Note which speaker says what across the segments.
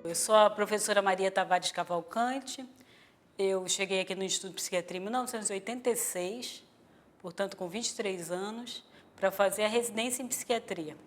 Speaker 1: Eu sou a professora Maria Tavares Cavalcante. Eu cheguei aqui no Instituto de Psiquiatria em 1986, portanto com 23 anos, para fazer a residência em psiquiatria.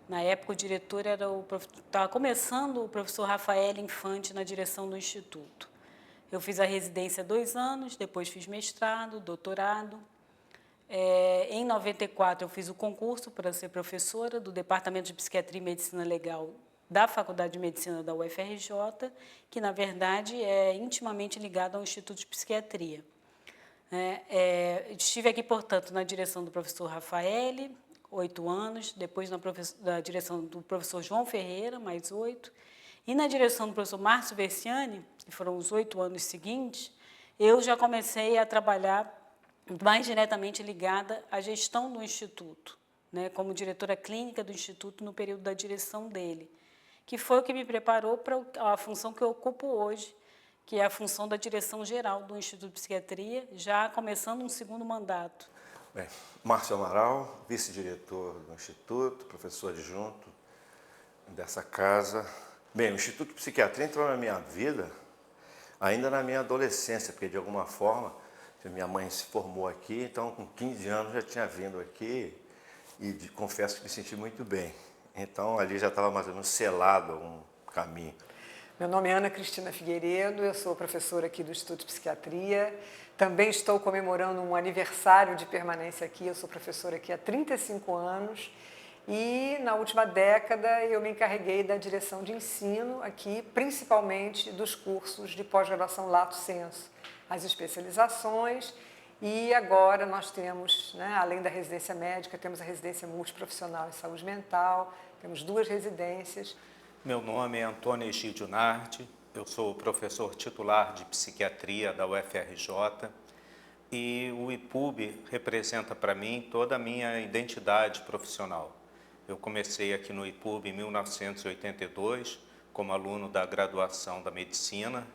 Speaker 1: Na época o diretor estava começando o professor Rafael Infante na direção do Instituto. Eu fiz a residência 2 anos, depois fiz mestrado, doutorado. Em 94 eu fiz o concurso para ser professora do Departamento de Psiquiatria e Medicina Legal da Faculdade de Medicina da UFRJ, que na verdade é intimamente ligado ao Instituto de Psiquiatria. Estive aqui, portanto, na direção do professor Rafael, 8 anos, depois na direção do professor João Ferreira, mais 8, e na direção do professor Márcio Versiani, que foram os 8 anos seguintes, eu já comecei a trabalhar mais diretamente ligada à gestão do Instituto, como diretora clínica do Instituto no período da direção dele, que foi o que me preparou para a função que eu ocupo hoje, que é a função da direção geral do Instituto de Psiquiatria, já começando um segundo mandato.
Speaker 2: Bem, Márcio Amaral, vice-diretor do Instituto, professor adjunto dessa casa. Bem, o Instituto de Psiquiatria entrou na minha vida ainda na minha adolescência, porque de alguma forma minha mãe se formou aqui, então com 15 anos já tinha vindo aqui e confesso que me senti muito bem. Então ali já estava mais ou menos selado um caminho.
Speaker 3: Meu nome é Ana Cristina Figueiredo, eu sou professora aqui do Instituto de Psiquiatria. Também estou comemorando um aniversário de permanência aqui, eu sou professora aqui há 35 anos. E na última década eu me encarreguei da direção de ensino aqui, principalmente dos cursos de pós-graduação Lato Sensu, as especializações, e agora nós temos, além da residência médica, temos a residência multiprofissional em saúde mental, temos 2 residências.
Speaker 4: Meu nome é Antônio Egídio Nardi, eu sou professor titular de psiquiatria da UFRJ e o IPUB representa para mim toda a minha identidade profissional. Eu comecei aqui no IPUB em 1982 como aluno da graduação da medicina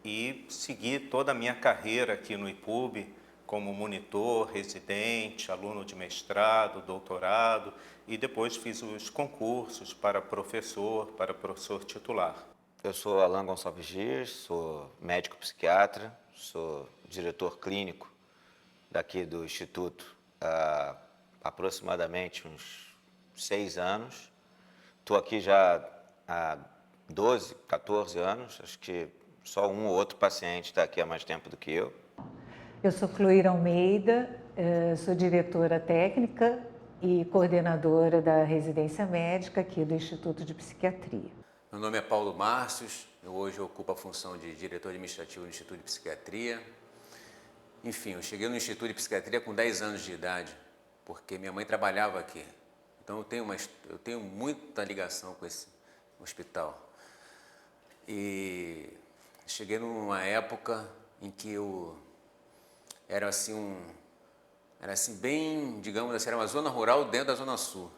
Speaker 4: e segui toda a minha carreira aqui no IPUB como monitor, residente, aluno de mestrado, doutorado e depois fiz os concursos para professor titular.
Speaker 5: Eu sou Alan Gonçalves Dias, sou médico psiquiatra, sou diretor clínico daqui do Instituto há aproximadamente uns 6 anos. Estou aqui já há 12, 14 anos, acho que só um ou outro paciente está aqui há mais tempo do que eu.
Speaker 6: Eu sou Cloíra Almeida, sou diretora técnica e coordenadora da residência médica aqui do Instituto de Psiquiatria.
Speaker 7: Meu nome é Paulo Márcios, eu hoje ocupo a função de diretor administrativo do Instituto de Psiquiatria. Enfim, eu cheguei no Instituto de Psiquiatria com 10 anos de idade, porque minha mãe trabalhava aqui. Então eu tenho muita ligação com esse hospital. E cheguei numa época em que eu era assim bem, digamos assim, era uma zona rural dentro da Zona Sul,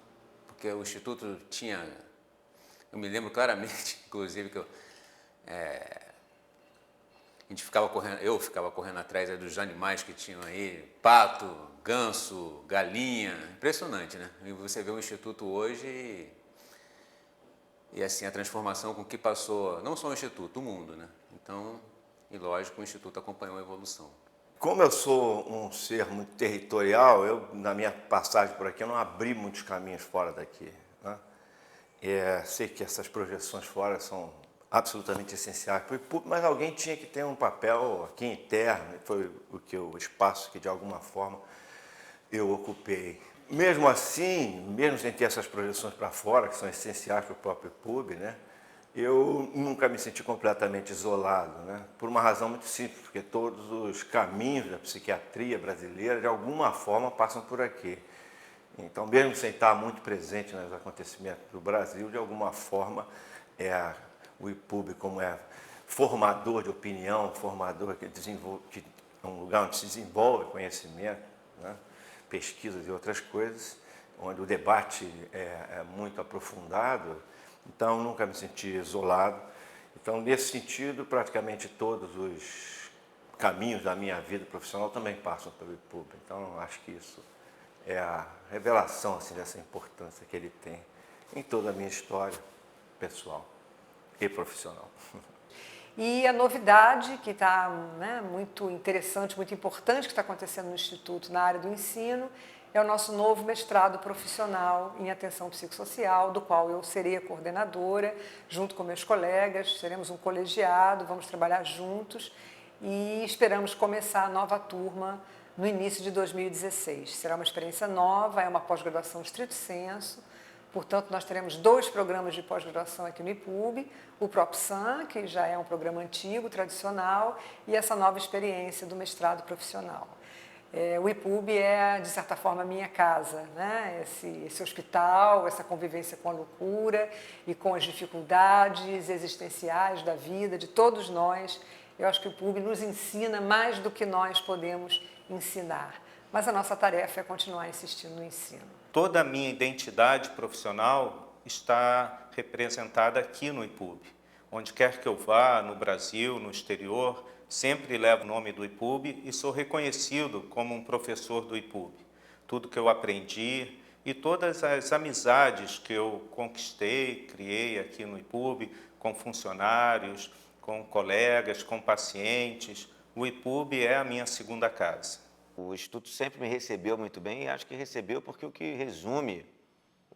Speaker 7: porque o Instituto tinha, eu me lembro claramente, inclusive, que eu ficava correndo atrás dos animais que tinham aí, pato, ganso, galinha, impressionante, né? E você vê o Instituto hoje e assim, a transformação com que passou, não só o Instituto, o mundo, né? Então, e lógico, o Instituto acompanhou a evolução.
Speaker 2: Como eu sou um ser muito territorial, na minha passagem por aqui, eu não abri muitos caminhos fora daqui, né? Sei que essas projeções fora são absolutamente essenciais, mas alguém tinha que ter um papel aqui interno, foi o espaço que de alguma forma eu ocupei. Mesmo assim, mesmo sem ter essas projeções para fora, que são essenciais para o próprio IPUB, né, eu nunca me senti completamente isolado, né, por uma razão muito simples, porque todos os caminhos da psiquiatria brasileira, de alguma forma, passam por aqui. Então, mesmo sem estar muito presente nos acontecimentos do Brasil, de alguma forma, o IPUB, como é formador de opinião, formador que é um lugar onde se desenvolve conhecimento, né, pesquisas e outras coisas, onde o debate é muito aprofundado, então nunca me senti isolado. Então, nesse sentido, praticamente todos os caminhos da minha vida profissional também passam pelo IPUB. Então, acho que isso é a revelação assim, dessa importância que ele tem em toda a minha história pessoal. e profissional.
Speaker 3: E a novidade que está, né, muito interessante, muito importante que está acontecendo no Instituto na área do ensino é o nosso novo mestrado profissional em atenção psicossocial, do qual eu serei a coordenadora, junto com meus colegas, seremos um colegiado, vamos trabalhar juntos e esperamos começar a nova turma no início de 2016. Será uma experiência nova, é uma pós-graduação estrito sensu. Portanto, nós teremos 2 programas de pós-graduação aqui no IPUB, o PropSan, que já é um programa antigo, tradicional, e essa nova experiência do mestrado profissional. O IPUB é, de certa forma, a minha casa, né? Esse hospital, essa convivência com a loucura e com as dificuldades existenciais da vida de todos nós. Eu acho que o IPUB nos ensina mais do que nós podemos ensinar. Mas a nossa tarefa é continuar insistindo no ensino.
Speaker 4: Toda a minha identidade profissional está representada aqui no IPUB. Onde quer que eu vá, no Brasil, no exterior, sempre levo o nome do IPUB e sou reconhecido como um professor do IPUB. Tudo que eu aprendi e todas as amizades que eu conquistei, criei aqui no IPUB, com funcionários, com colegas, com pacientes, o IPUB é a minha segunda casa.
Speaker 5: O Instituto sempre me recebeu muito bem e acho que recebeu porque o que resume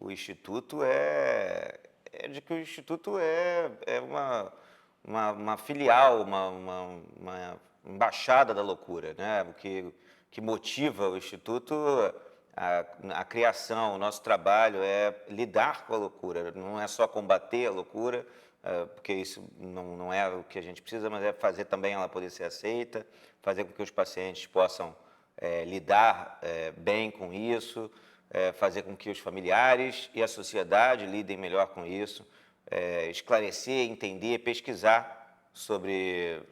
Speaker 5: o Instituto é de que o Instituto é uma filial, uma embaixada da loucura, né? O que motiva o Instituto, a criação, o nosso trabalho é lidar com a loucura, não é só combater a loucura, porque isso não é o que a gente precisa, mas é fazer também ela poder ser aceita, fazer com que os pacientes possam lidar bem com isso, fazer com que os familiares e a sociedade lidem melhor com isso, esclarecer, entender, pesquisar sobre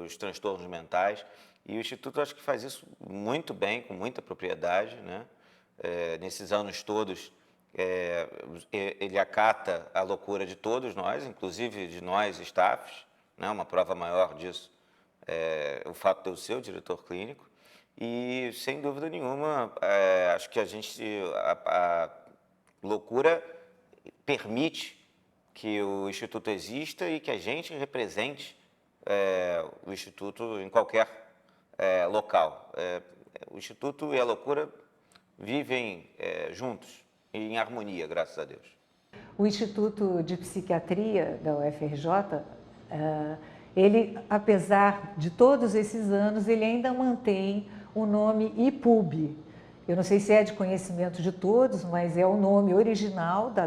Speaker 5: os transtornos mentais. E o Instituto acho que faz isso muito bem, com muita propriedade, né? Nesses anos todos, ele acata a loucura de todos nós, inclusive de nós, staffs, né? Uma prova maior disso é o fato de eu ser o diretor clínico. E, sem dúvida nenhuma, acho que a loucura permite que o Instituto exista e que a gente represente o Instituto em qualquer local. O Instituto e a loucura vivem juntos e em harmonia, graças a Deus.
Speaker 6: O Instituto de Psiquiatria da UFRJ, ele, apesar de todos esses anos, ele ainda mantém o nome IPUB. Eu não sei se é de conhecimento de todos, mas é o nome original da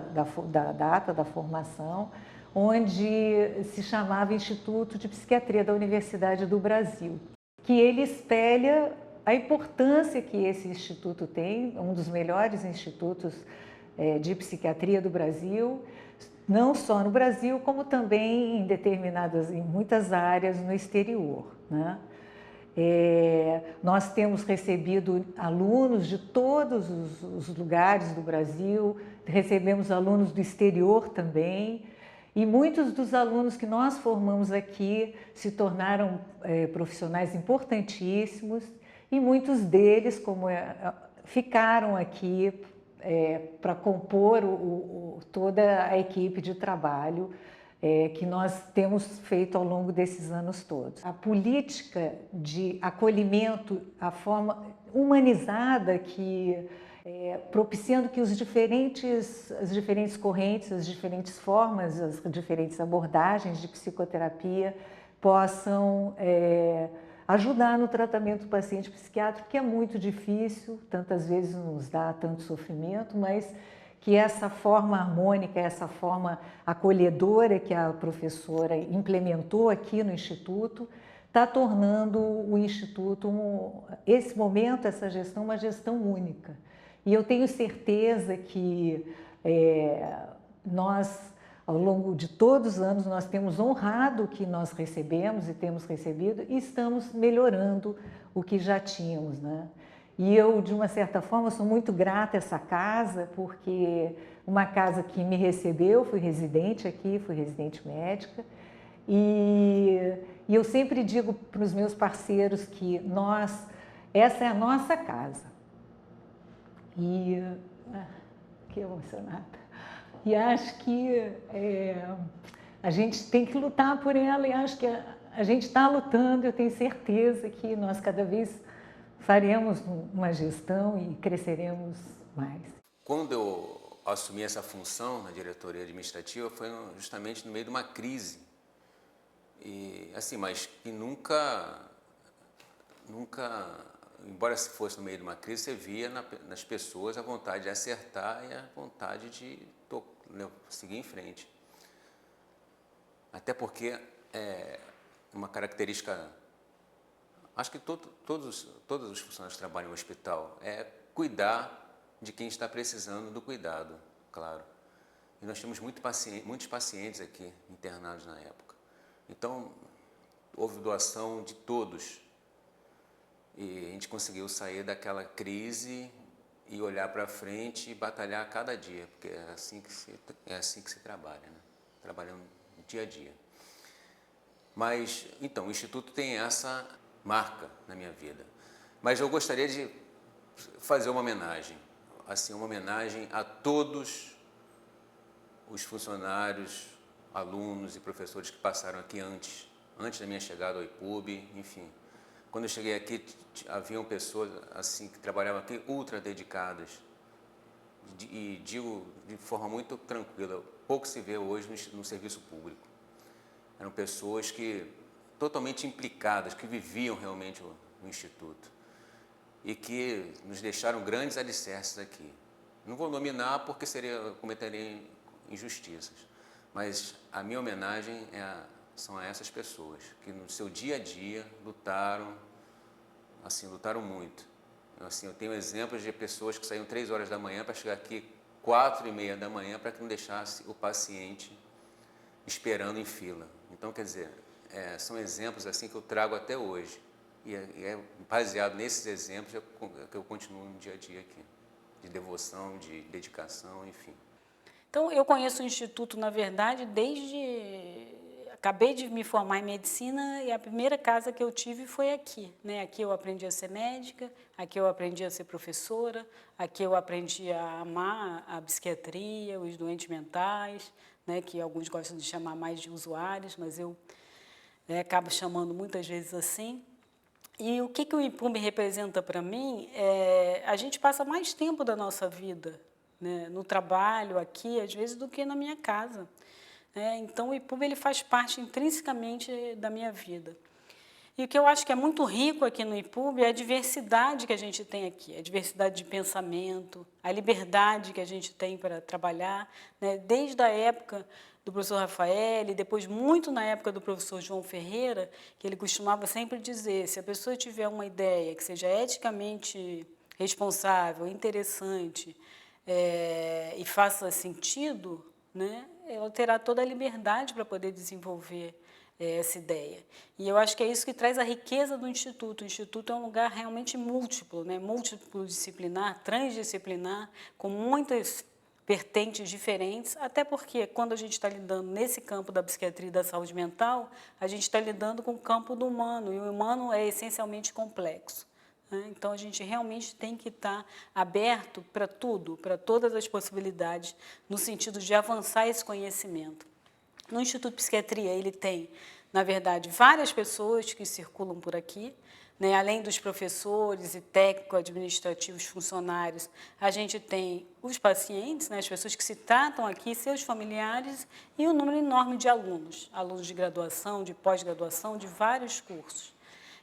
Speaker 6: data da formação, onde se chamava Instituto de Psiquiatria da Universidade do Brasil, que ele espelha a importância que esse instituto tem, um dos melhores institutos de psiquiatria do Brasil, não só no Brasil, como também em muitas áreas no exterior, né? Nós temos recebido alunos de todos os lugares do Brasil, recebemos alunos do exterior também, e muitos dos alunos que nós formamos aqui se tornaram profissionais importantíssimos, e muitos deles ficaram aqui para compor toda a equipe de trabalho que nós temos feito ao longo desses anos todos. A política de acolhimento, a forma humanizada propiciando que as diferentes correntes, as diferentes formas, as diferentes abordagens de psicoterapia possam ajudar no tratamento do paciente psiquiátrico, que é muito difícil, tantas vezes nos dá tanto sofrimento, mas que essa forma harmônica, essa forma acolhedora que a professora implementou aqui no Instituto, está tornando o Instituto, esse momento, essa gestão, uma gestão única. E eu tenho certeza que nós, ao longo de todos os anos, nós temos honrado o que nós recebemos e temos recebido e estamos melhorando o que já tínhamos, né? E eu, de uma certa forma, sou muito grata a essa casa, porque uma casa que me recebeu, fui residente aqui, fui residente médica, e eu sempre digo para os meus parceiros que essa é a nossa casa. Que emocionada. E acho que a gente tem que lutar por ela e acho que a gente está lutando. Eu tenho certeza que nós cada vez faremos uma gestão e cresceremos mais.
Speaker 7: Quando eu assumi essa função na diretoria administrativa, foi justamente no meio de uma crise. E assim, mas que nunca, embora se fosse no meio de uma crise, você via nas pessoas a vontade de acertar e a vontade de seguir em frente. Até porque é uma característica, acho que todos os funcionários que trabalham no hospital, é cuidar de quem está precisando do cuidado, claro. E nós tínhamos muitos pacientes aqui internados na época. Então, houve doação de todos. E a gente conseguiu sair daquela crise e olhar para frente e batalhar cada dia, porque é assim que se trabalha, né? Trabalhando dia a dia. Mas, então, o Instituto tem essa marca na minha vida. Mas eu gostaria de fazer uma homenagem, assim, uma homenagem a todos os funcionários, alunos e professores que passaram aqui antes da minha chegada ao IPUB, enfim. Quando eu cheguei aqui, haviam pessoas assim que trabalhavam aqui ultra dedicadas e digo de forma muito tranquila, pouco se vê hoje no serviço público. Eram pessoas totalmente implicadas, que viviam realmente o Instituto e que nos deixaram grandes alicerces aqui. Não vou nominar porque cometeria injustiças, mas a minha homenagem são a essas pessoas que no seu dia a dia lutaram muito. Eu tenho exemplos de pessoas que saíam 3 horas da manhã para chegar aqui 4h30 da manhã para que não deixasse o paciente esperando em fila. Então, quer dizer, são exemplos assim que eu trago até hoje. E é baseado nesses exemplos que eu continuo no dia a dia aqui, de devoção, de dedicação, enfim.
Speaker 1: Então, eu conheço o Instituto, na verdade, acabei de me formar em medicina e a primeira casa que eu tive foi aqui, né? Aqui eu aprendi a ser médica, aqui eu aprendi a ser professora, aqui eu aprendi a amar a psiquiatria, os doentes mentais, né? Que alguns gostam de chamar mais de usuários, mas eu acabo chamando muitas vezes assim. E o que o IPUB representa para mim a gente passa mais tempo da nossa vida, né, no trabalho aqui, às vezes, do que na minha casa. Então, o IPUB ele faz parte intrinsecamente da minha vida. E o que eu acho que é muito rico aqui no IPUB é a diversidade que a gente tem aqui, a diversidade de pensamento, a liberdade que a gente tem para trabalhar, né, desde a época do professor Rafael e depois muito na época do professor João Ferreira, que ele costumava sempre dizer, se a pessoa tiver uma ideia que seja eticamente responsável, interessante e faça sentido, né, ela terá toda a liberdade para poder desenvolver essa ideia. E eu acho que é isso que traz a riqueza do Instituto. O Instituto é um lugar realmente múltiplo, né, multidisciplinar, transdisciplinar, com muitas vertentes diferentes, até porque quando a gente está lidando nesse campo da psiquiatria e da saúde mental, a gente está lidando com o campo do humano, e o humano é essencialmente complexo. Então, a gente realmente tem que estar aberto para tudo, para todas as possibilidades, no sentido de avançar esse conhecimento. No Instituto de Psiquiatria, ele tem, na verdade, várias pessoas que circulam por aqui, né? Além dos professores e técnicos, administrativos, funcionários, a gente tem os pacientes, né? As pessoas que se tratam aqui, seus familiares, e um número enorme de alunos, alunos de graduação, de pós-graduação, de vários cursos.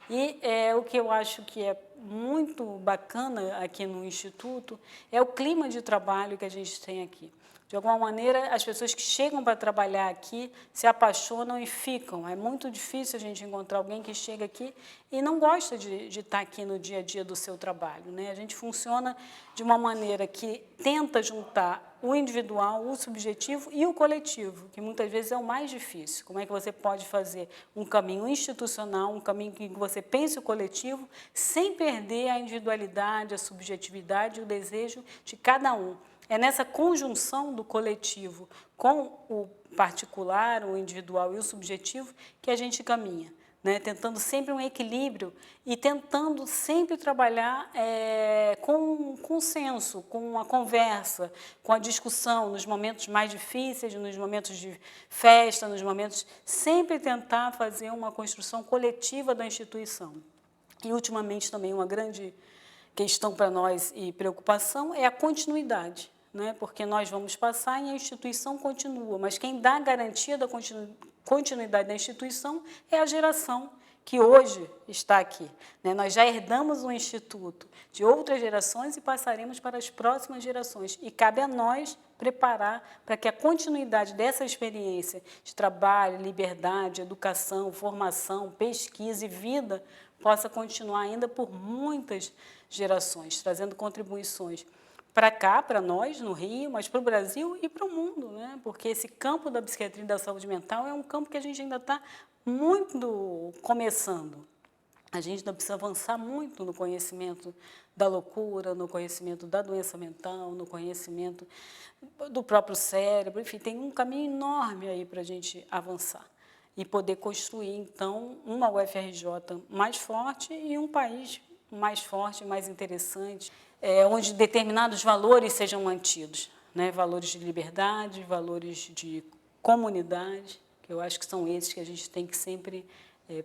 Speaker 1: E o que eu acho que é muito bacana aqui no Instituto é o clima de trabalho que a gente tem aqui. De alguma maneira, as pessoas que chegam para trabalhar aqui se apaixonam e ficam. É muito difícil a gente encontrar alguém que chega aqui e não gosta de estar aqui no dia a dia do seu trabalho, né? A gente funciona de uma maneira que tenta juntar o individual, o subjetivo e o coletivo, que muitas vezes é o mais difícil. Como é que você pode fazer um caminho institucional, um caminho em que você pense o coletivo, sem perder a individualidade, a subjetividade e o desejo de cada um. É nessa conjunção do coletivo com o particular, o individual e o subjetivo que a gente caminha. né? Tentando sempre um equilíbrio e tentando sempre trabalhar com consenso, com a conversa, com a discussão, nos momentos mais difíceis, nos momentos de festa, nos momentos... Sempre tentar fazer uma construção coletiva da instituição. E, ultimamente, também uma grande questão para nós e preocupação é a continuidade, né? Porque nós vamos passar e a instituição continua, mas quem dá a garantia da continuidade da instituição é a geração que hoje está aqui, né? Nós já herdamos um instituto de outras gerações e passaremos para as próximas gerações. E cabe a nós preparar para que a continuidade dessa experiência de trabalho, liberdade, educação, formação, pesquisa e vida possa continuar ainda por muitas gerações, trazendo contribuições para cá, para nós, no Rio, mas para o Brasil e para o mundo, né? Porque esse campo da psiquiatria e da saúde mental é um campo que a gente ainda está muito começando. A gente ainda precisa avançar muito no conhecimento da loucura, no conhecimento da doença mental, no conhecimento do próprio cérebro, enfim, tem um caminho enorme aí para a gente avançar e poder construir, então, uma UFRJ mais forte e um país mais forte, mais interessante, onde determinados valores sejam mantidos, né? Valores de liberdade, valores de comunidade, que eu acho que são esses que a gente tem que sempre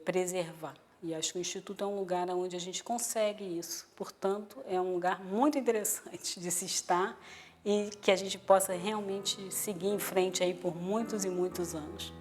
Speaker 1: preservar. E acho que o Instituto é um lugar onde a gente consegue isso. Portanto, é um lugar muito interessante de se estar e que a gente possa realmente seguir em frente aí por muitos e muitos anos.